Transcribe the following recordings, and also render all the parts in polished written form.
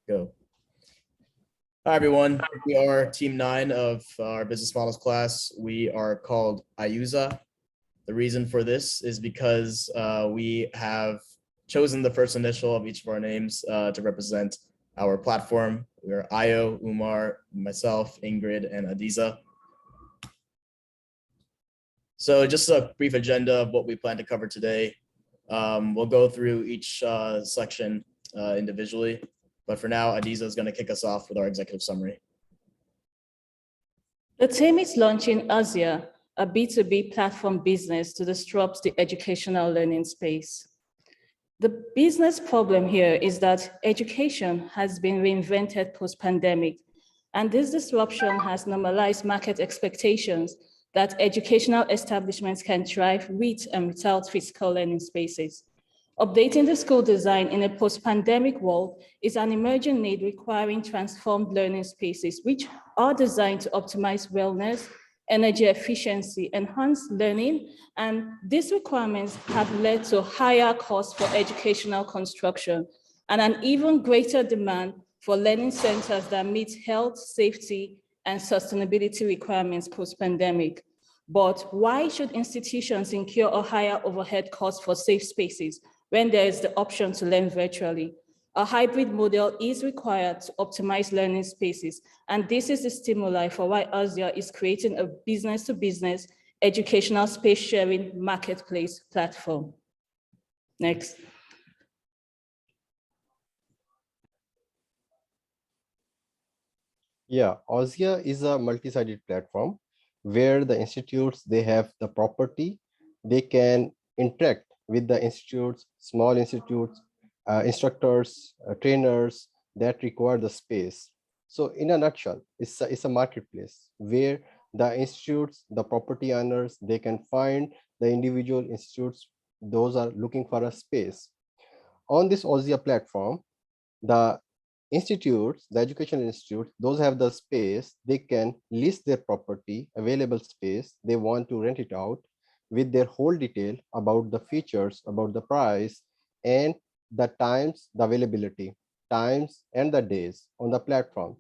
Go. Hi, everyone. We are team 9 of our business models class. We are called AUZIA. The reason for this is because we have chosen the first initial of each of our names to represent our platform. We are Io, Umar, myself, Ingrid, and Adiza. So just a brief agenda of what we plan to cover today. We'll go through each section individually, but for now, Adiza is going to kick us off with our executive summary. The team is launching AUZIA, a B2B platform business to disrupt the educational learning space. The business problem here is that education has been reinvented post-pandemic, and this disruption has normalized market expectations that educational establishments can thrive with and without physical learning spaces. Updating the school design in a post-pandemic world is an emerging need requiring transformed learning spaces, which are designed to optimize wellness, energy efficiency, enhance learning, and these requirements have led to higher costs for educational construction and an even greater demand for learning centers that meet health, safety, and sustainability requirements post-pandemic. But why should institutions incur a higher overhead cost for safe spaces when there is the option to learn virtually? A hybrid model is required to optimize learning spaces, and this is the stimuli for why AUZIA is creating a business-to-business educational space sharing marketplace platform. Next. Yeah, AUZIA is a multi-sided platform where the institutes, they have the property, they can interact with the institutes, small institutes, instructors, trainers that require the space. So in a nutshell, it's a marketplace where the institutes, the property owners, they can find the individual institutes, those are looking for a space. On this AUZIA platform, the institutes, the education institutes, those have the space, they can list their property, available space, they want to rent it out with their whole detail about the features, about the price, and the times, the availability, times, and the days on the platform.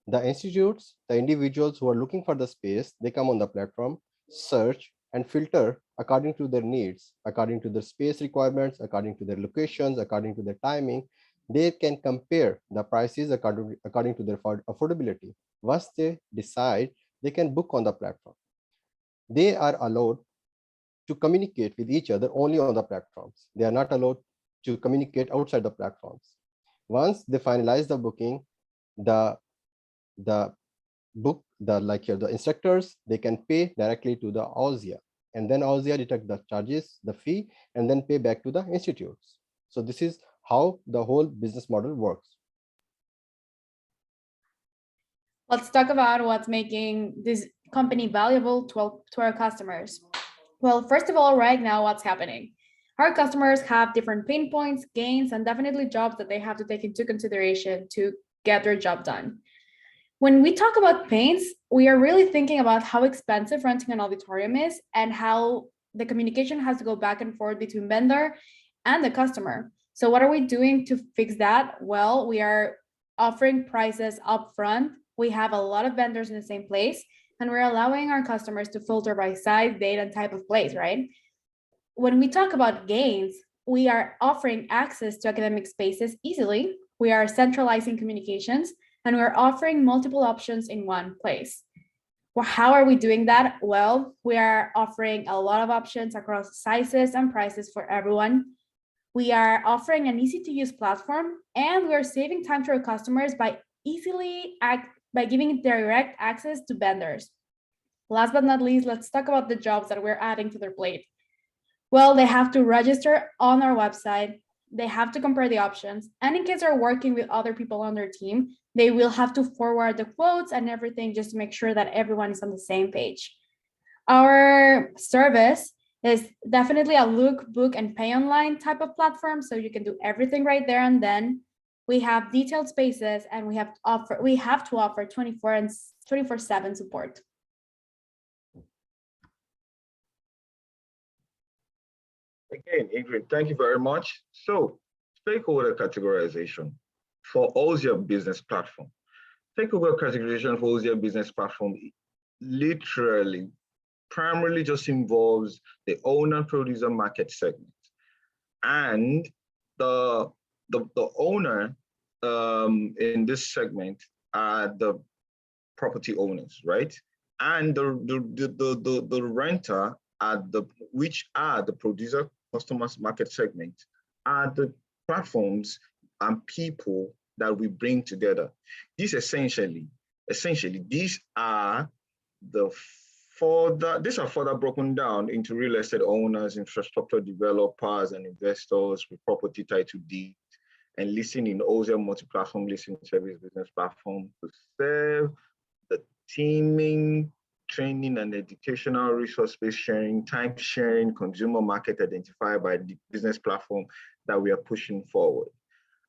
The institutes, the individuals who are looking for the space, they come on the platform, search, and filter according to their needs, according to their space requirements, according to their locations, according to their timing. They can compare the prices according to their affordability. Once they decide, they can book on the platform. They are allowed to communicate with each other only on the platforms. They are not allowed to communicate outside the platforms. Once they finalize the booking, the instructors, they can pay directly to the AUZIA, and then AUZIA deduct the charges, the fee, and then pay back to the institutes. So this is how the whole business model works. Let's talk about what's making this company valuable to our customers. Well, first of all, right now, what's happening? Our customers have different pain points, gains, and definitely jobs that they have to take into consideration to get their job done. When we talk about pains, we are really thinking about how expensive renting an auditorium is and how the communication has to go back and forth between vendor and the customer. So what are we doing to fix that? Well, we are offering prices upfront. We have a lot of vendors in the same place, and we're allowing our customers to filter by size, date, and type of place, right? When we talk about gains, we are offering access to academic spaces easily. We are centralizing communications, and we're offering multiple options in one place. Well, how are we doing that? Well, we are offering a lot of options across sizes and prices for everyone. We are offering an easy-to-use platform, and we are saving time to our customers by giving direct access to vendors. Last but not least, let's talk about the jobs that we're adding to their plate. Well, they have to register on our website, they have to compare the options, and in case they're working with other people on their team, they will have to forward the quotes and everything just to make sure that everyone is on the same page. Our service is definitely a look, book, and pay online type of platform, so you can do everything right there and then. We have detailed spaces, and we have to offer 24/7 support. Again, Ingrid, thank you very much. So, stakeholder categorization. for AUZIA business platform. Takeover categorization for AUZIA business platform literally primarily just involves the owner producer market segment. And the owner in this segment are the property owners, right? And the renter are which are the producer customers market segment, are the platforms and people that we bring together. These essentially, these are further broken down into real estate owners, infrastructure developers, and investors with property title deed and listing in AUZIA multi-platform listing service business platform to serve the teaming, training, and educational resource-based sharing, time sharing, consumer market identified by the business platform that we are pushing forward.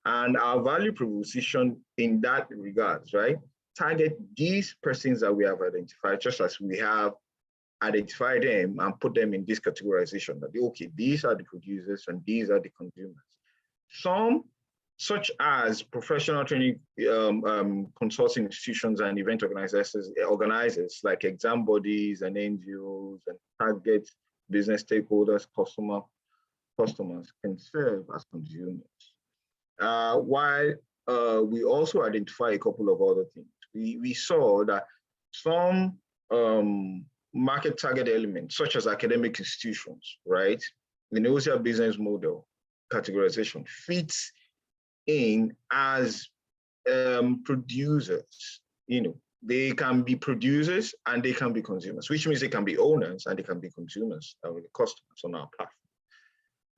And our value proposition in that regards, right? Target these persons that we have identified, just as we have identified them and put them in this categorization that, okay, these are the producers and these are the consumers. Some, such as professional training consulting institutions and event organizers like exam bodies and NGOs, and target business stakeholders, customers can serve as consumers. While we also identify a couple of other things. We saw that some market target elements, such as academic institutions, right? The AUZIA business model categorization fits in as producers. You know, they can be producers and they can be consumers, which means they can be owners and they can be consumers, customers on our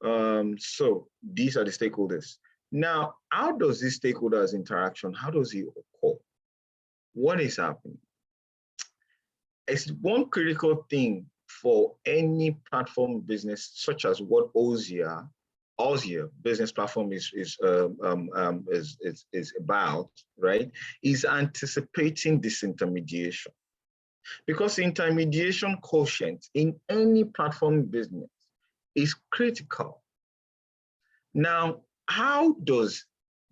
platform. So these are the stakeholders. Now, how does this stakeholders interaction, how does it occur? What is happening? It's one critical thing for any platform business, such as what AUZIA business platform is about, right? Is anticipating disintermediation. Because intermediation quotient in any platform business is critical. Now, how does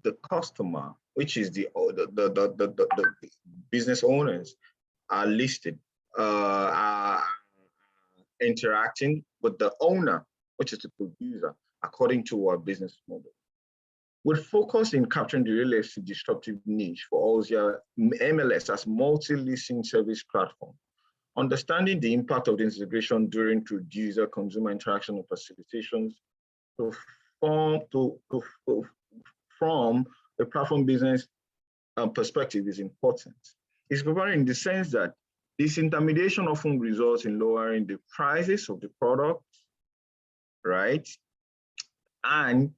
the customer, which is the business owners, are listed, are interacting with the owner, which is the producer, according to our business model? With focus in capturing the real estate disruptive niche for AUZIA MLS as multi-listing service platform, understanding the impact of the integration during producer consumer interaction and facilitations from a platform business perspective is important. It's important in the sense that this intermediation often results in lowering the prices of the product, right? And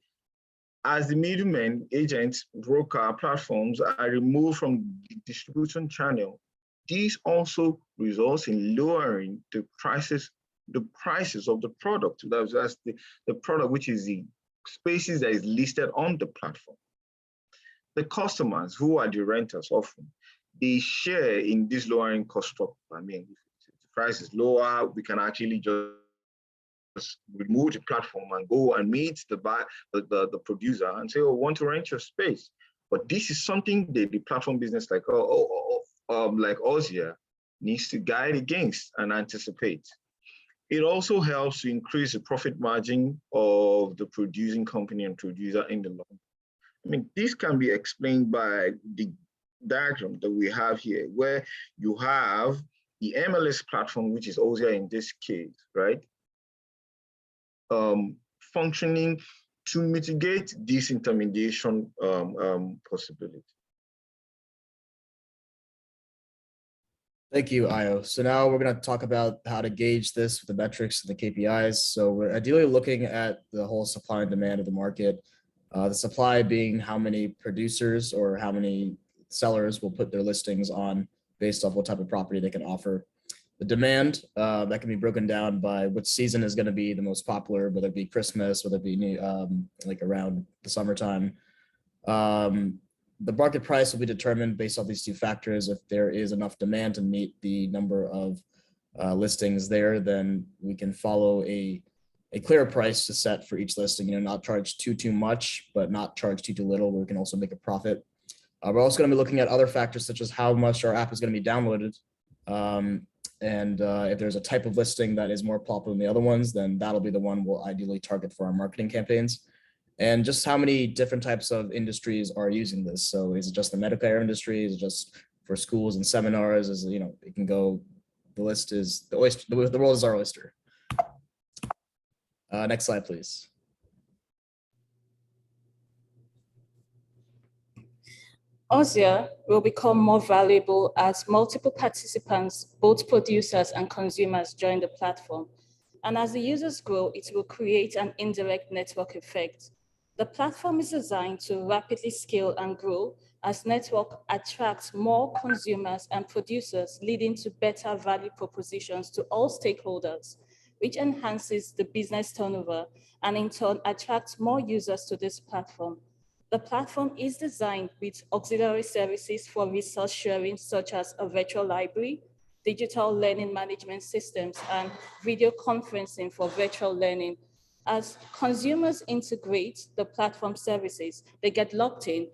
as the middlemen, agents, broker platforms are removed from the distribution channel, this also results in lowering the prices of the product. That's the product, which is the spaces that is listed on the platform. The customers, who are the renters often, they share in this lowering cost structure. I mean, if the price is lower, we can actually just remove the platform and go and meet the producer and say, oh, I want to rent your space. But this is something that the platform business like AUZIA needs to guide against and anticipate. It also helps to increase the profit margin of the producing company and producer in the long run. I mean, this can be explained by the diagram that we have here, where you have the MLS platform, which is AUZIA in this case, right? Functioning to mitigate this intermediation possibility. Thank you, Ayo. So now we're going to talk about how to gauge this with the metrics and the KPIs. So we're ideally looking at the whole supply and demand of the market. The supply being how many producers or how many sellers will put their listings on based off what type of property they can offer. The demand that can be broken down by which season is going to be the most popular, whether it be Christmas, whether it be like around the summertime. The market price will be determined based off these two factors. If there is enough demand to meet the number of listings there, then we can follow a a clear price to set for each listing, not charge too much, but not charge too little, where we can also make a profit. We're also going to be looking at other factors such as how much our app is going to be downloaded. And if there's a type of listing that is more popular than the other ones, then that'll be the one we'll ideally target for our marketing campaigns. And just how many different types of industries are using this. So is it just the medical care industry? Is it just for schools and seminars? Is it, it can go, the list is the oyster, the world is our oyster. Next slide, please. AUZIA will become more valuable as multiple participants, both producers and consumers, join the platform. And as the users grow, it will create an indirect network effect. The platform is designed to rapidly scale and grow as network attracts more consumers and producers, leading to better value propositions to all stakeholders, which enhances the business turnover and in turn attracts more users to this platform. The platform is designed with auxiliary services for resource sharing, such as a virtual library, digital learning management systems, and video conferencing for virtual learning. As consumers integrate the platform services, they get locked in,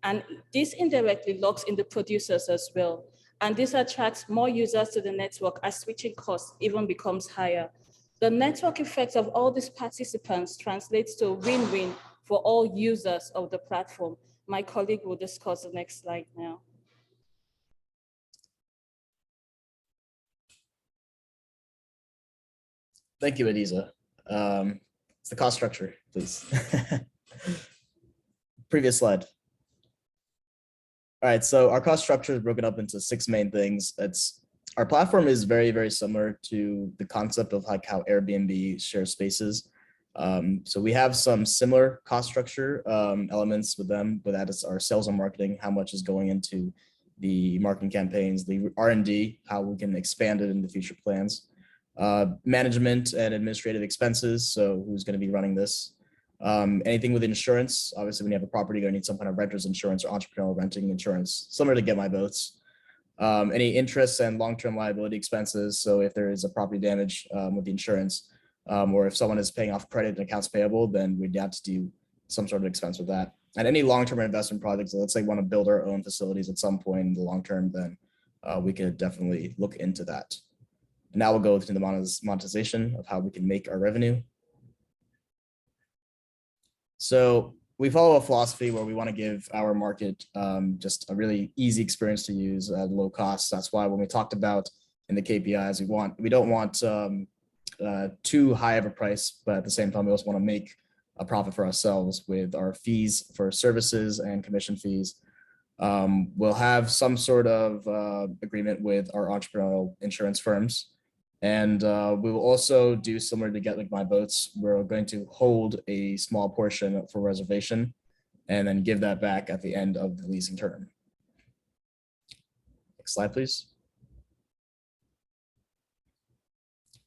and this indirectly locks in the producers as well. And this attracts more users to the network as switching costs even becomes higher. The network effect of all these participants translates to win-win for all users of the platform. My colleague will discuss the next slide now. Thank you, Adiza. It's the cost structure, please. Previous slide. All right, so our cost structure is broken up into 6 main things. Our platform is very, very similar to the concept of like how Airbnb shares spaces. So we have some similar cost structure elements with them, but that is our sales and marketing, how much is going into the marketing campaigns, the R&D, how we can expand it in the future plans, management and administrative expenses. So who's going to be running this? Anything with insurance, obviously when you have a property, you're going to need some kind of renter's insurance or entrepreneurial renting insurance, similar to Get My Boats. Any interest and long-term liability expenses. So if there is a property damage with the insurance, or if someone is paying off credit and accounts payable, then we'd have to do some sort of expense with that. And any long-term investment projects, let's say we want to build our own facilities at some point in the long term, then we could definitely look into that. And now we'll go to the monetization of how we can make our revenue. So we follow a philosophy where we want to give our market just a really easy experience to use at low cost. That's why when we talked about in the KPIs, we don't want too high of a price, but at the same time, we also want to make a profit for ourselves with our fees for services and commission fees. We'll have some sort of agreement with our entrepreneurial insurance firms. And we will also do similar to Get Like My Boats. We're going to hold a small portion for reservation and then give that back at the end of the leasing term. Next slide, please.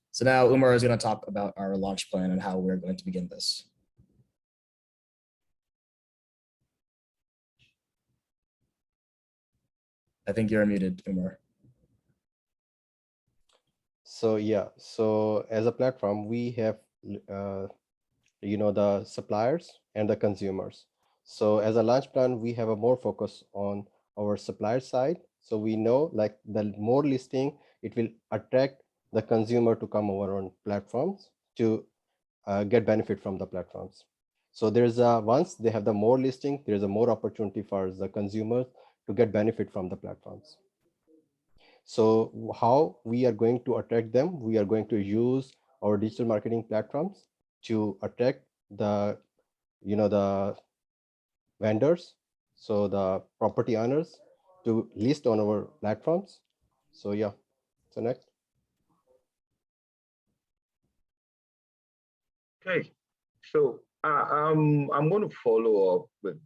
So now Umar is going to talk about our launch plan and how we're going to begin this. I think you're muted, Umar. So yeah, so as a platform, we have, the suppliers and the consumers. So as a launch plan, we have a more focus on our supplier side. So we know like the more listing, it will attract the consumer to come over on platforms to get benefit from the platforms. So there's once they have the more listing, there's a more opportunity for the consumers to get benefit from the platforms. So how we are going to attract them? We are going to use our digital marketing platforms to attract the, the vendors, so the property owners to list on our platforms. So yeah, so next. Okay, so I'm going to follow up with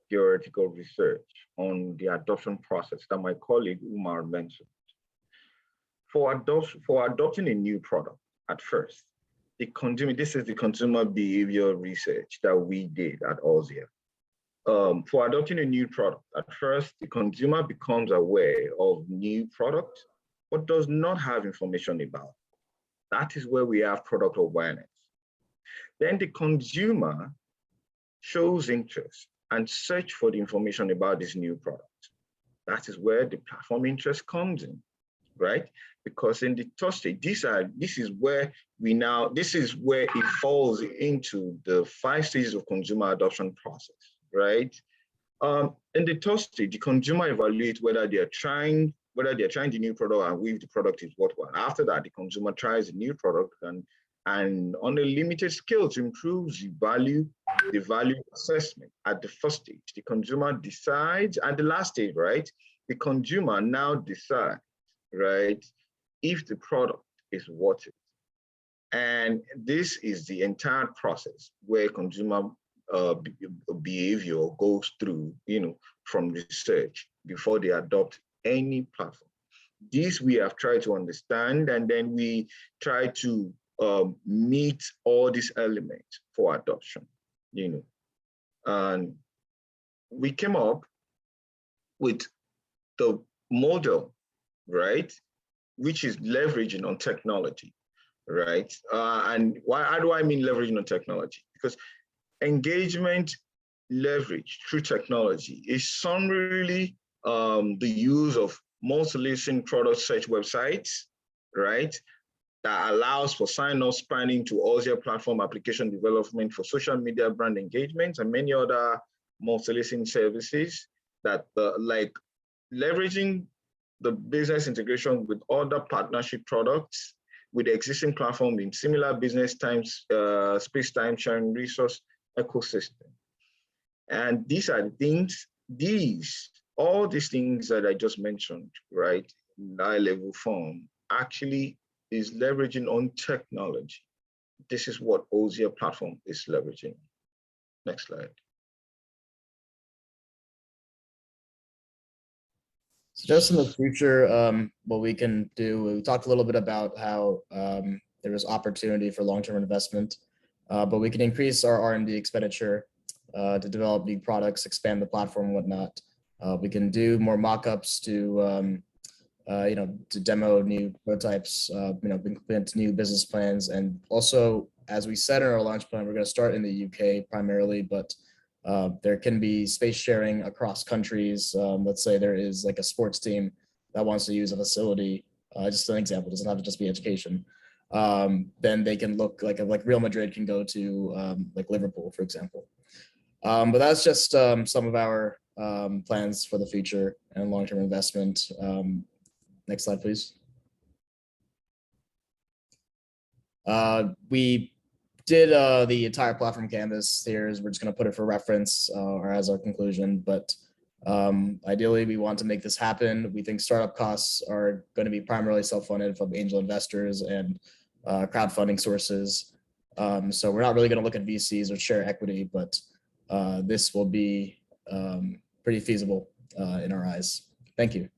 theoretical research on the adoption process that my colleague Umar mentioned. For adopting a new product at first, this is the consumer behavior research that we did at AUZIA. For adopting a new product, at first, the consumer becomes aware of new product, but does not have information about. That is where we have product awareness. Then the consumer shows interest and search for the information about this new product. That is where the platform interest comes in, right? Because in the third stage, this is where it falls into the 5 stages of consumer adoption process, right? In the third stage, the consumer evaluates whether they're trying the new product and if the product is worthwhile. After that, the consumer tries the new product and on a limited scale to improve the value assessment at the first stage. The consumer decides at the last stage, right? The consumer now decides, right, if the product is worth it. And this is the entire process where consumer behavior goes through, from research before they adopt any platform. This we have tried to understand, and then we try to meet all these elements for adoption, and we came up with the model, right, which is leveraging on technology, right? And how do I mean leveraging on technology? Because engagement leverage through technology is summarily the use of multi-listing product search websites, right? That allows for sign-up spanning to AUZIA platform application development for social media brand engagement and many other multi-listing services that like leveraging the business integration with other partnership products with the existing platform in similar business times, space-time sharing resource ecosystem. And these are the things, all these things that I just mentioned, right, in high-level form, actually is leveraging on technology. This is what AUZIA platform is leveraging. Next slide. So just in the future, what we can do, we talked a little bit about how there is opportunity for long-term investment, but we can increase our R&D expenditure to develop new products, expand the platform and whatnot. We can do more mock-ups to demo new prototypes, implement new business plans. And also, as we said in our launch plan, we're going to start in the UK primarily, but there can be space sharing across countries. Let's say there is like a sports team that wants to use a facility, just an example, doesn't have to just be education. Then they can look like Real Madrid can go to like Liverpool, for example. But that's just some of our plans for the future and long-term investment. Next slide, please. We did the entire platform canvas here. We're just going to put it for reference or as our conclusion, but ideally we want to make this happen. We think startup costs are going to be primarily self-funded from angel investors and crowdfunding sources. So we're not really going to look at VCs or share equity, but this will be pretty feasible in our eyes. Thank you.